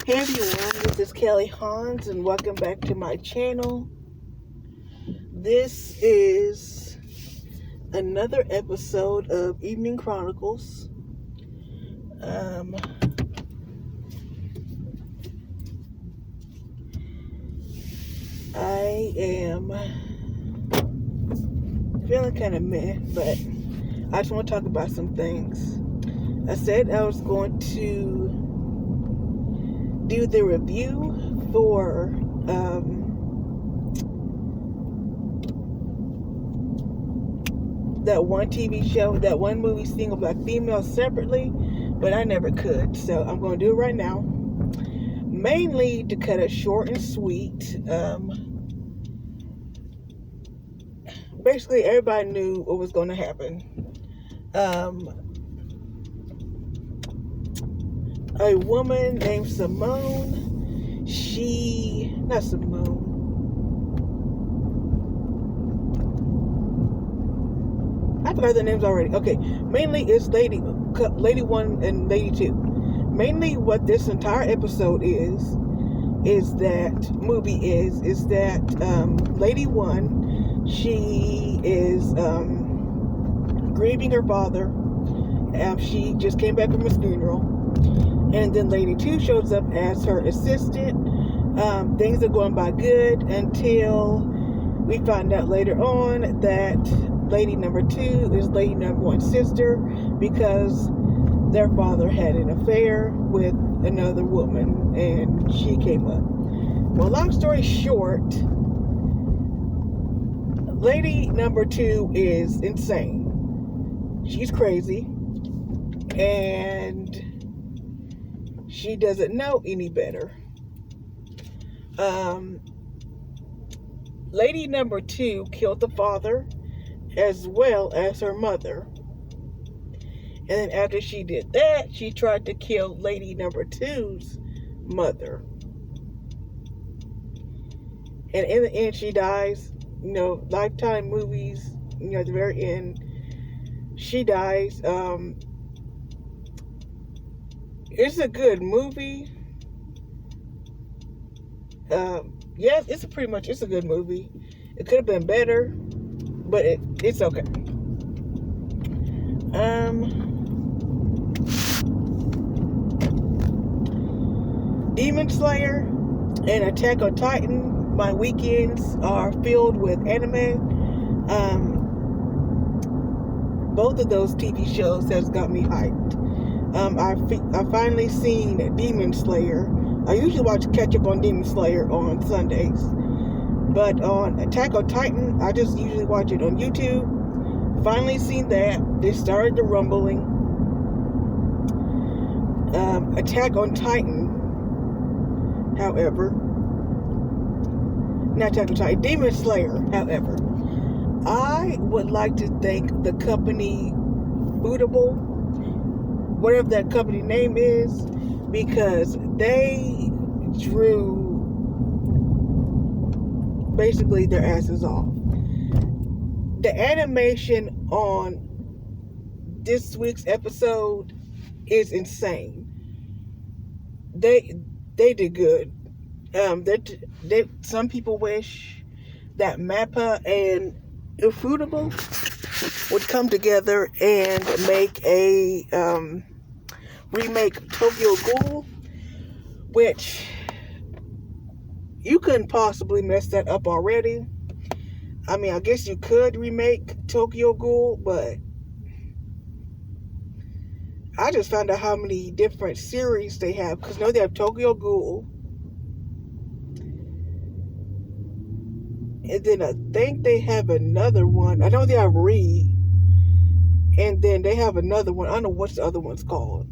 Hey everyone, this is Kelly Hans and welcome back to my channel. This is another episode of Evening Chronicles. I am feeling kind of meh, but I just want to talk about some things. I said I was going to do the review for that one TV show, that one movie, Single Black Female, separately, but I never could, so I'm going to do it right now. Mainly to cut it short and sweet. Basically, everybody knew what was going to happen. A woman named Simone, I forgot their names already. Okay, mainly it's Lady 1 and Lady 2. Mainly what this entire episode is that Lady 1, she is grieving her father. She just came back from his funeral. And then Lady 2 shows up as her assistant. Things are going by good until we find out later on that Lady number 2 is Lady number 1's sister because their father had an affair with another woman and she came up. Well, long story short, Lady number 2 is insane. She's crazy and she doesn't know any better. Lady number 2 killed the father as well as her mother. And then after she did that, she tried to kill Lady number 2's mother. And in the end, she dies. You know, Lifetime movies, you know, at the very end, she dies. It's a good movie. Yes, it's a good movie. It could have been better, but it's okay. Demon Slayer and Attack on Titan, my weekends are filled with anime. Both of those TV shows has got me hyped. I finally seen Demon Slayer. I usually catch up on Demon Slayer on Sundays, but on Attack on Titan, I just usually watch it on YouTube. Finally seen that. They started the rumbling. Attack on Titan, however, not Attack on Titan, Demon Slayer, however, I would like to thank the company Foodable, whatever that company name is, because they drew basically their asses off. The animation on this week's episode is insane. They did good. Some people wish that Mappa and Ufotable would come together and make a remake Tokyo Ghoul, which you couldn't possibly mess that up already. I mean, I guess you could remake Tokyo Ghoul, but I just found out how many different series they have, because they have Tokyo Ghoul, and then I think they have another one. I know they have Re, and then they have another one. I don't know what the other one's called,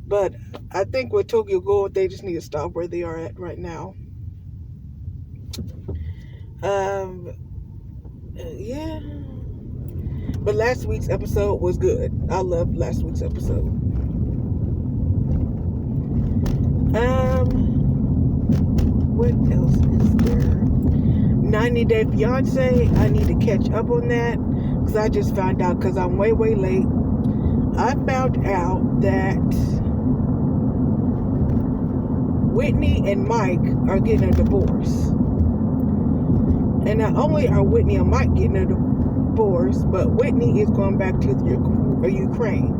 but I think with Tokyo Ghoul, they just need to stop where they are at right now. Yeah. But last week's episode was good. I loved last week's episode. What else is there? 90 Day Fiance. I need to catch up on that because I just found out, because I'm way late. I found out that Whitney and Mike are getting a divorce. And not only are Whitney and Mike getting a divorce, but Whitney is going back to the Ukraine.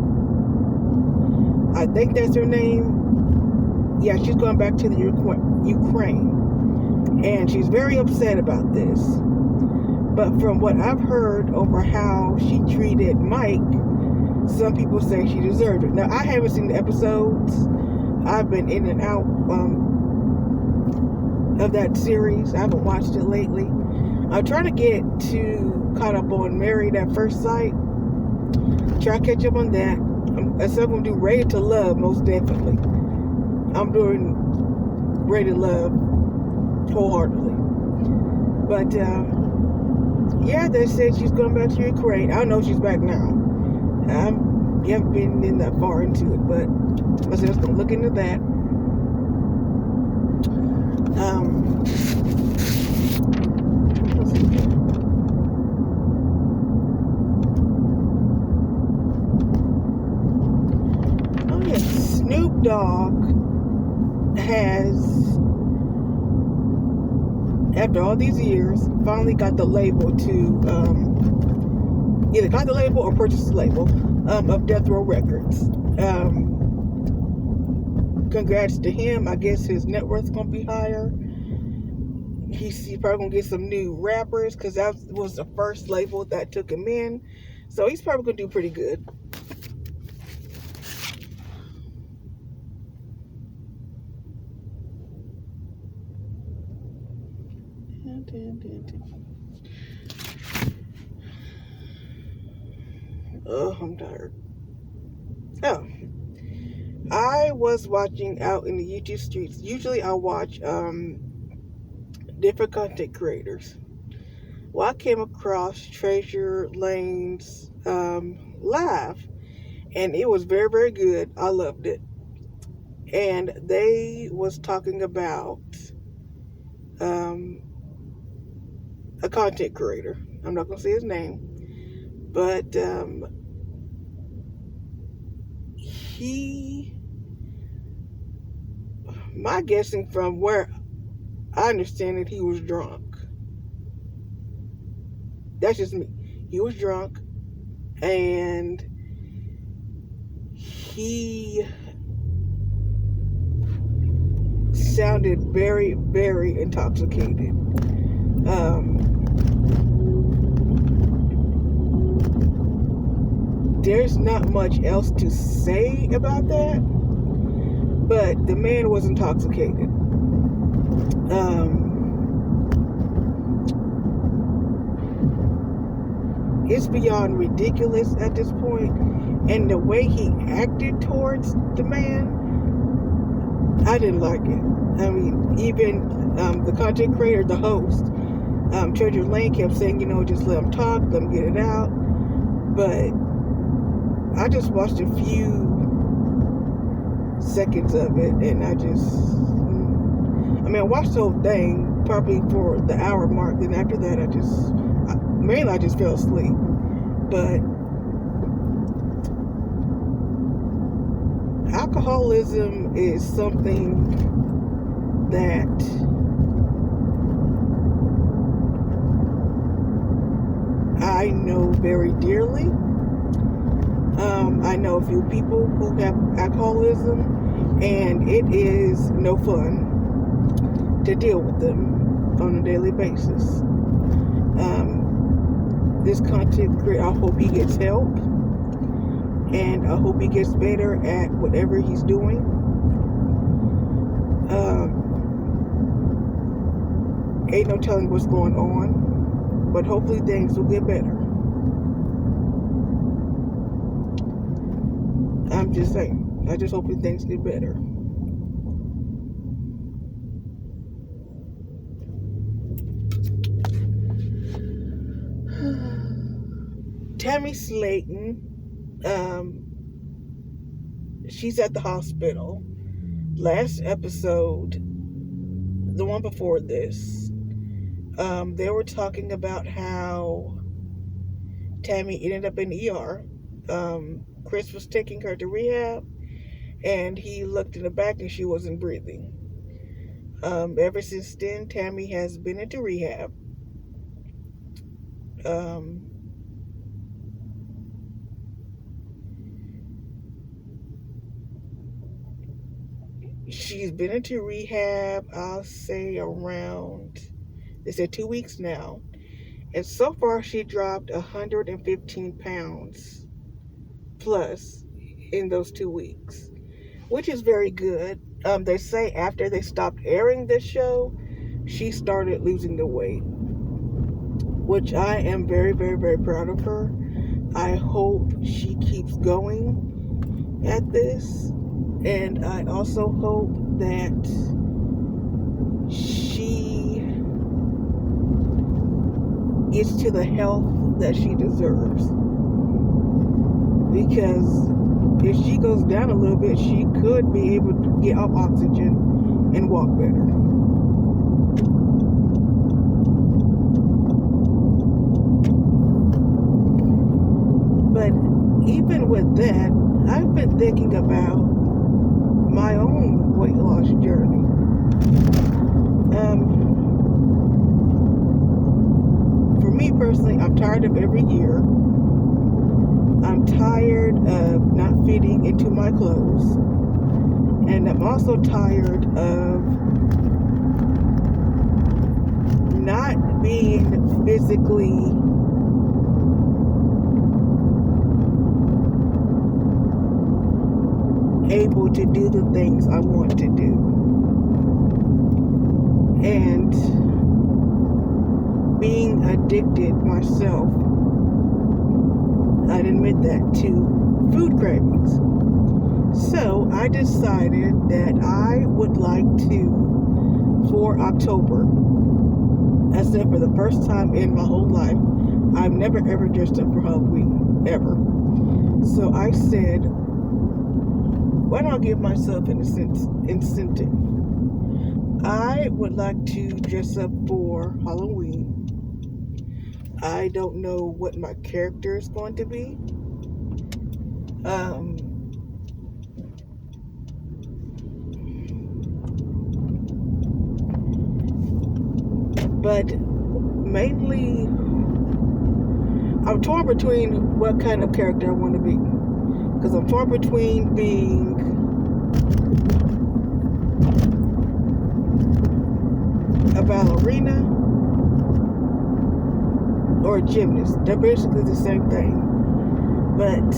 I think that's her name. Yeah, she's going back to the Ukraine. And she's very upset about this. But from what I've heard over how she treated Mike, some people say she deserved it. Now, I haven't seen the episodes. I've been in and out of that series. I haven't watched it lately. I'm trying to get caught up on Married at First Sight. Try to catch up on that. I'm going to do Rated to Love, most definitely. I'm doing Rated Love wholeheartedly. But, yeah, they said she's going back to Ukraine. I don't know if she's back now. You haven't been in that far into it, but I was just going to look into that. Let's see here. Oh, yeah. Snoop Dogg has, after all these years, finally got the label to, either got the label or purchased the label of Death Row Records. Congrats to him. I guess his net worth's going to be higher. He's probably going to get some new rappers because that was the first label that took him in. So he's probably going to do pretty good. Oh, I'm tired. Oh, I was watching out in the YouTube streets. Usually I watch different content creators. Well, I came across Treasure Lane's live, and it was very, very good. I loved it. And they was talking about a content creator. I'm not going to say his name, but my guessing from where I understand it, he was drunk. That's just me. He was drunk, and he sounded very, very intoxicated. There's not much else to say about that, but the man was intoxicated. It's beyond ridiculous at this point, and the way he acted towards the man, I didn't like it. I mean, even the content creator, the host, Treasure Lane kept saying, just let him talk, let him get it out. But I just watched a few seconds of it, and I watched the whole thing probably for the hour mark. Then after that, I just fell asleep. But alcoholism is something that I know very dearly. I know a few people who have alcoholism, and it is no fun to deal with them on a daily basis. This content creator, I hope he gets help, and I hope he gets better at whatever he's doing. Ain't no telling what's going on, but hopefully things will get better. I'm just saying, I just hope things get better. Tammy Slayton, she's at the hospital. Last episode, the one before this, they were talking about how Tammy ended up in the ER. Chris was taking her to rehab, and he looked in the back and she wasn't breathing. Ever since then, Tammy has been into rehab. Um, she's been into rehab, I'll say around, they said 2 weeks now. And so far, she dropped 115 pounds plus in those 2 weeks, which is very good. They say after they stopped airing this show, she started losing the weight, which I am very, very, very proud of her. I hope she keeps going at this. And I also hope that she gets to the health that she deserves. Because if she goes down a little bit, she could be able to get off oxygen and walk better. But even with that, I've been thinking about my own weight loss journey. For me personally, I'm tired of every year. I'm tired of not fitting into my clothes. And I'm also tired of not being physically able to do the things I want to do. And being addicted myself, I'd admit that, to food cravings. So I decided that I would like to, for October, I said for the first time in my whole life, I've never ever dressed up for Halloween, ever. So I said, why don't I give myself an incentive? I would like to dress up for Halloween. I don't know what my character is going to be. But mainly, I'm torn between what kind of character I want to be. Because I'm torn between being a ballerina or a gymnast. They're basically the same thing. But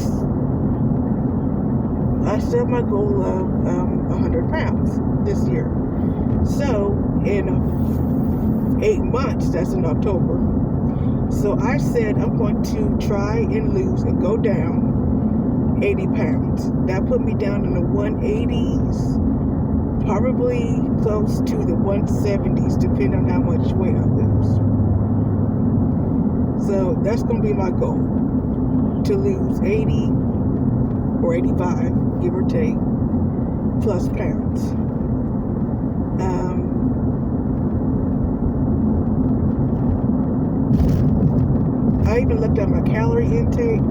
I set my goal of 100 pounds this year. So in 8 months, that's in October. So I said I'm going to try and lose and go down 80 pounds. That put me down in the 180s, probably close to the 170s, depending on how much weight I lose. So that's going to be my goal, to lose 80 or 85, give or take, plus pounds. I even looked at my calorie intake.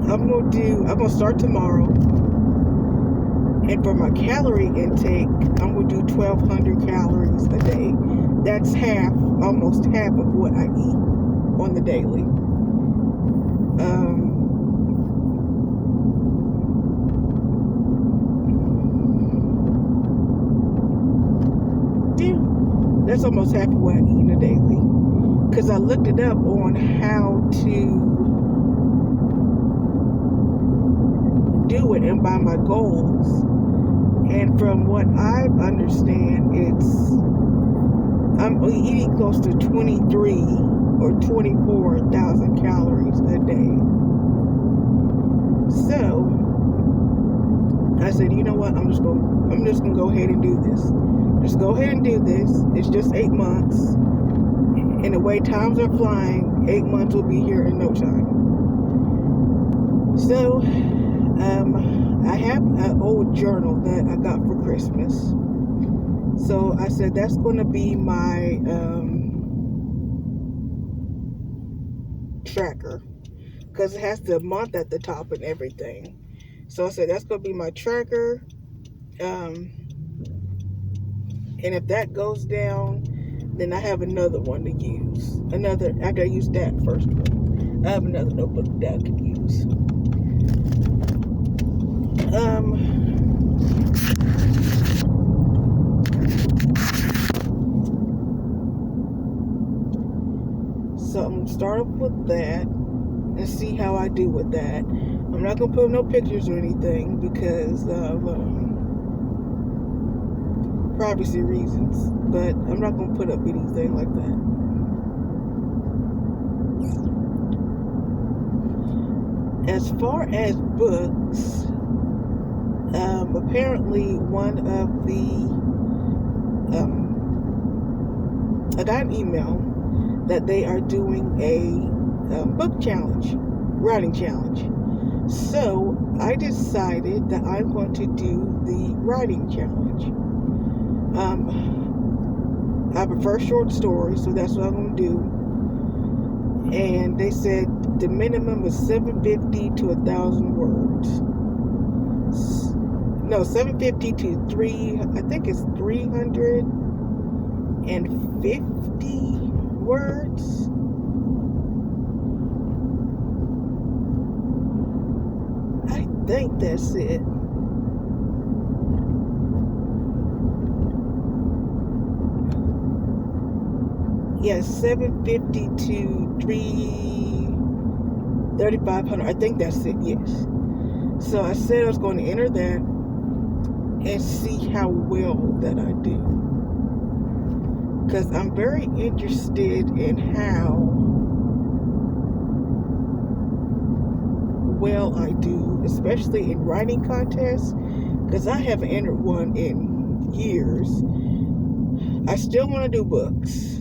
I'm gonna start tomorrow, and for my calorie intake, I'm gonna do 1,200 calories a day. That's almost half of what I eat on the daily. That's almost half of what I eat in a daily. Because I looked it up on how to do it and by my goals. And from what I understand, I'm eating close to 23 or 24,000 calories a day. So I said, you know what? I'm just gonna go ahead and do this. Just go ahead and do this. It's just 8 months. And the way times are flying, 8 months will be here in no time. So, I have an old journal that I got for Christmas. So I said that's going to be my tracker, because it has the month at the top and everything. So I said that's going to be my tracker. And if that goes down, then I have another one to use. I gotta use that first one. I have another notebook that I could use. So I'm gonna start off with that and see how I do with that. I'm not gonna put up no pictures or anything because of privacy reasons, but I'm not gonna put up anything like that. As far as books, apparently one of the I got an email that they are doing a book challenge, writing challenge. So I decided that I'm going to do the writing challenge. I prefer short stories, so that's what I'm going to do. And they said the minimum is 750 to 1,000 words. No, 750 to 350 words. I think that's it. Yes, 750 to 3,500. I think that's it, yes. So I said I was going to enter that and see how well that I do. Because I'm very interested in how well I do, especially in writing contests, because I haven't entered one in years. I still want to do books.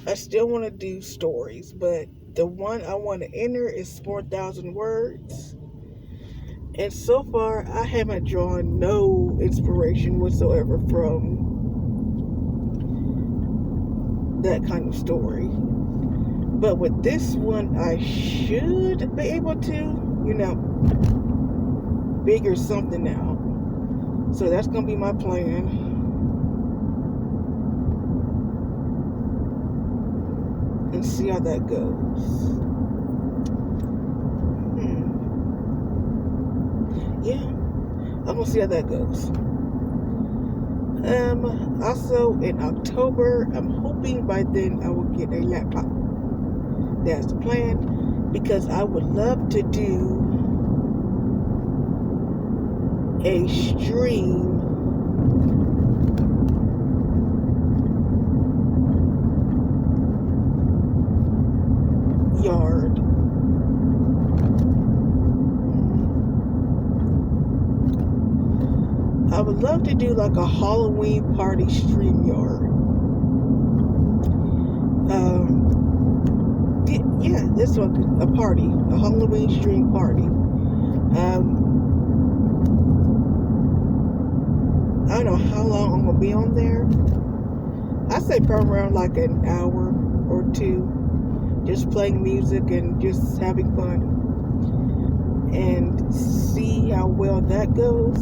I still want to do stories, but the one I want to enter is 4,000 words. And so far, I haven't drawn no inspiration whatsoever from that kind of story. But with this one, I should be able to, figure something out. So that's going to be my plan. And see how that goes. Yeah, I'm going to see how that goes. Also, in October, I'm hoping by then I will get a laptop. That's the plan, because I would love to do a stream yard. I would love to do like a Halloween party stream yard. Yeah, this one, a party, a Halloween stream party. I don't know how long I'm gonna be on there. I say probably around like an hour or two, just playing music and just having fun, and see how well that goes.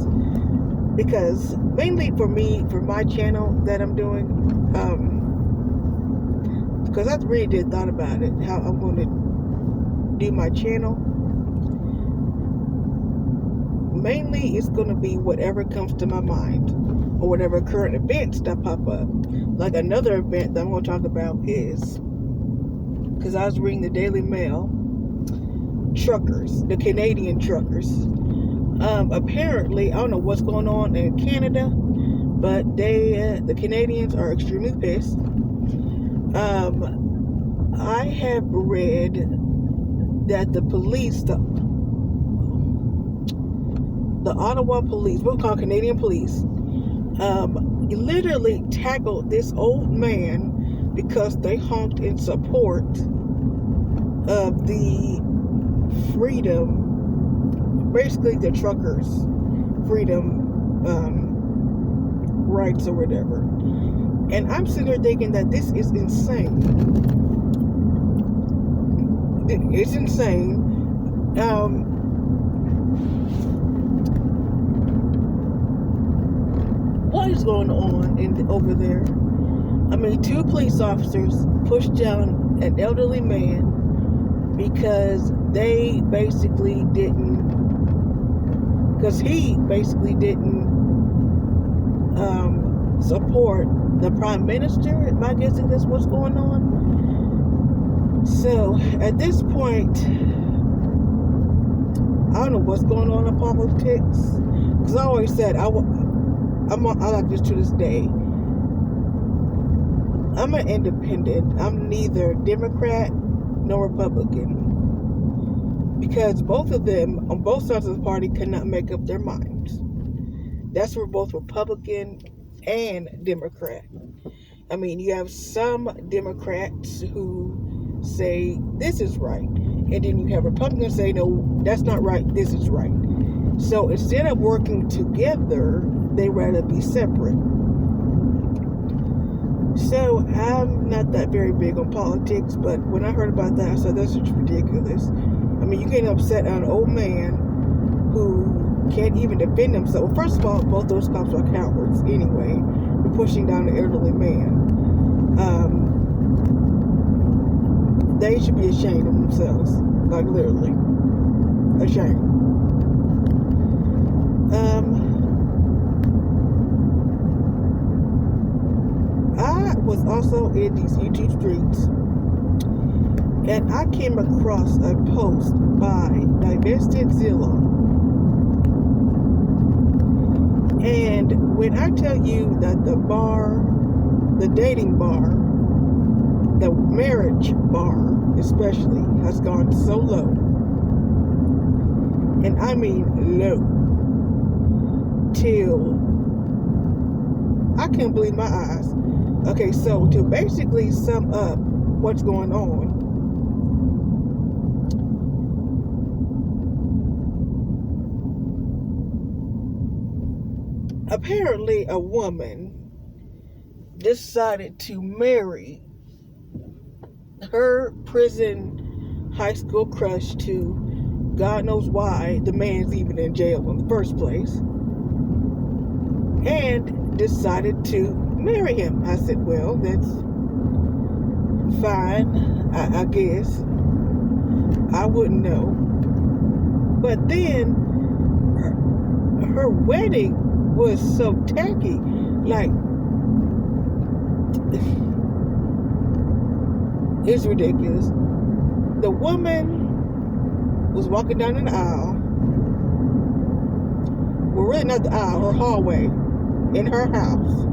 Because mainly for me, for my channel that I'm doing, because I really did thought about it, how I'm going to do my channel. Mainly it's going to be whatever comes to my mind, or whatever current events that pop up. Like another event that I'm going to talk about is, because I was reading the Daily Mail, truckers, the Canadian truckers. Apparently, I don't know what's going on in Canada, but the Canadians are extremely pissed. I have read that the police, the Ottawa police, we'll call Canadian police, literally tackled this old man because they honked in support of the freedom, basically the truckers' freedom rights or whatever. And I'm sitting there thinking that this is insane. It's insane. what is going on over there? I mean, 2 police officers pushed down an elderly man because he basically didn't support the prime minister. Am I guessing that's what's going on? So at this point, I don't know what's going on in politics, because I always said I like this to this day. I'm an independent. I'm neither Democrat nor Republican, because both of them on both sides of the party cannot make up their minds. That's for both Republican and Democrat. I mean, you have some Democrats who say this is right, and then you have Republicans say no, that's not right, this is right. So instead of working together, they rather be separate. So I'm not that very big on politics, but when I heard about that, I said, that's just ridiculous. I mean, you get upset at an old man who can't even defend himself. Well, first of all, both those cops are cowards anyway. We're pushing down an elderly man. They should be ashamed of themselves. Like, literally. Ashamed. I was also in these YouTube streets, and I came across a post by Divested Zilla. And when I tell you that the dating bar, the marriage bar especially, has gone so low, and I mean low, till I can't believe my eyes. Okay, so to basically sum up what's going on, apparently a woman decided to marry her prison high school crush to God knows why the man's even in jail in the first place, and decided to marry him. I said, well, that's fine, I guess. I wouldn't know. But then her wedding was so tacky. Like, it's ridiculous. The woman was walking down an aisle. Well, really not the aisle, her hallway in her house,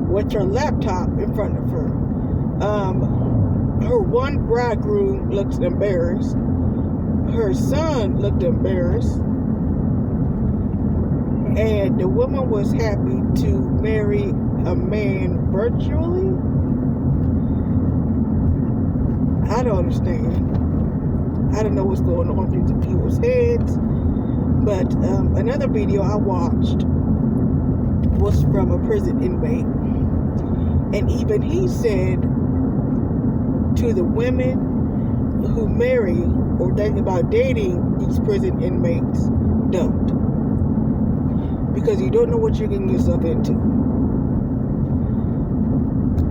with her laptop in front of her. Her one bridegroom looked embarrassed. Her son looked embarrassed. And the woman was happy to marry a man virtually. I don't understand. I don't know what's going on through the people's heads. But another video I watched was from a prison inmate. And even he said to the women who marry or think about dating these prison inmates, don't. Because you don't know what you're getting yourself into.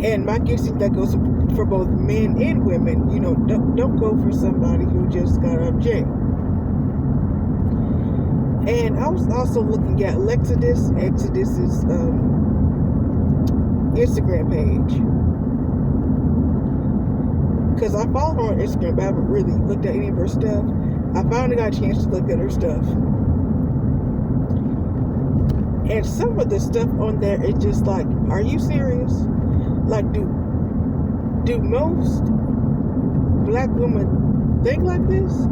And my guessing that goes for both men and women. You know, don't go for somebody who just got out of jail. And I was also looking at Exodus's Instagram page, because I follow her on Instagram, but I haven't really looked at any of her stuff. I finally got a chance to look at her stuff, and some of the stuff on there is just like, are you serious? Like, do most black women think like this?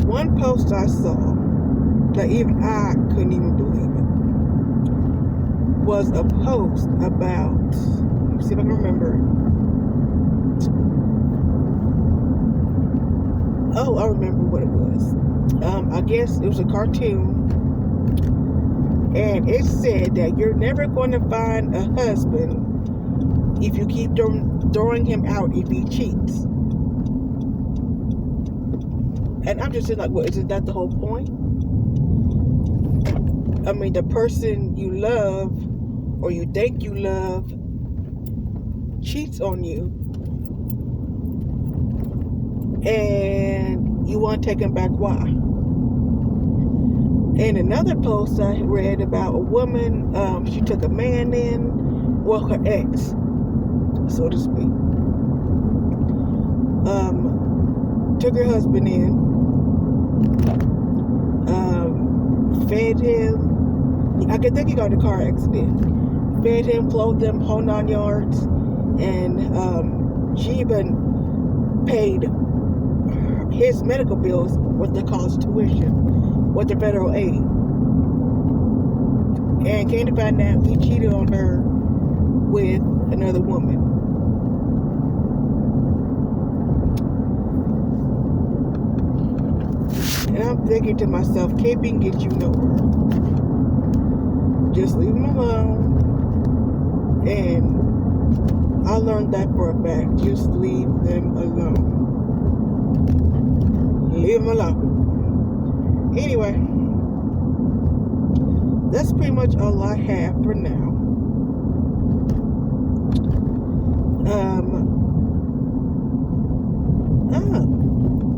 One post I saw that even I couldn't even believe it was a post about, let me see if I can remember. Oh, I remember what it was. I guess it was a cartoon, and it said that you're never going to find a husband if you keep throwing him out if he cheats. And I'm just saying, like, what, isn't that the whole point? the person you love or you think you love cheats on you, and you want to take him back. Why? In another post I read about a woman, she took a man in, well, her ex, so to speak, took her husband in, fed him. I think he got in a car accident. Fed him, clothed him, whole 9 yards, and she even paid his medical bills, what they call tuition, with the federal aid. And came to find out he cheated on her with another woman. And I'm thinking to myself, caping gets you nowhere. Just leave him alone. And I learned that for a fact. Just leave them alone. Leave them alone. Anyway, that's pretty much all I have for now.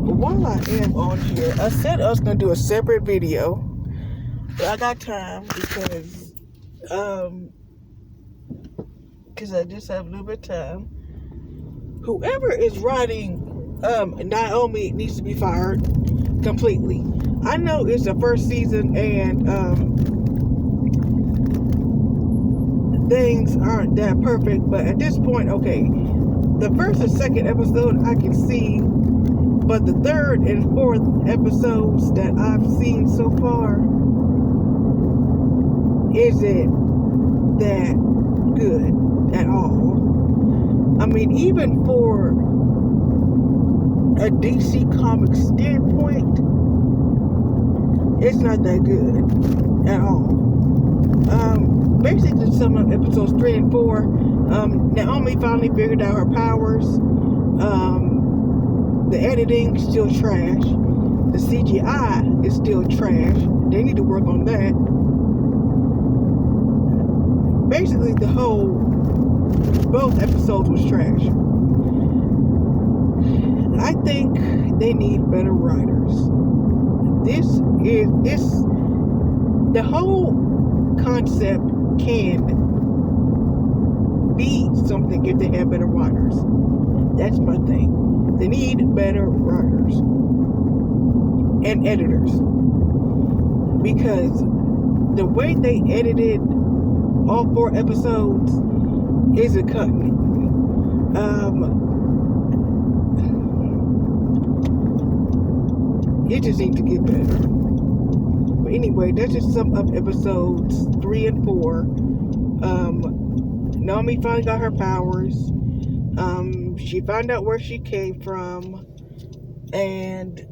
While I am on here, I said I was going to do a separate video, but I got time because I just have a little bit of time. Whoever is writing Naomi needs to be fired completely. I know it's the first season and things aren't that perfect, but at this point, okay, the first and second episode I can see, but the third and fourth episodes that I've seen so far isn't that good at all. Even for a DC Comics standpoint, it's not that good at all. Basically, some of episodes 3 and 4, Naomi finally figured out her powers. The editing is still trash. The CGI is still trash. They need to work on that. Basically, both episodes was trash. I think they need better writers. The whole concept can be something if they have better writers. That's my thing. They need better writers and editors, because the way they edited all 4 episodes isn't cutting it. It just needs to get better. But anyway, that's just some of episodes 3 and 4. Naomi finally got her powers. She found out where she came from, and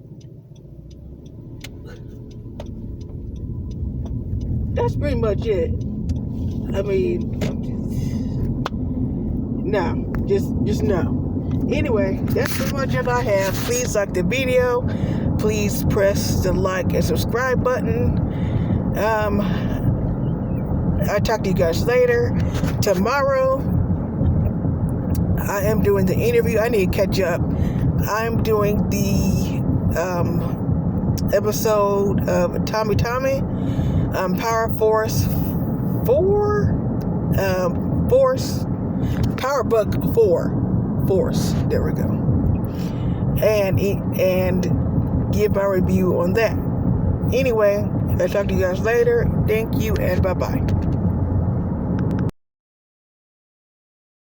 that's pretty much it. Just no. Anyway, that's pretty much all I have. Please like the video. Please press the like and subscribe button. I'll talk to you guys later. Tomorrow, I am doing the interview. I need to catch up. I'm doing the episode of Tommy, Power Force 4, Power Book 4, Force. There we go. And give my review on that. Anyway, I'll talk to you guys later. Thank you and bye-bye.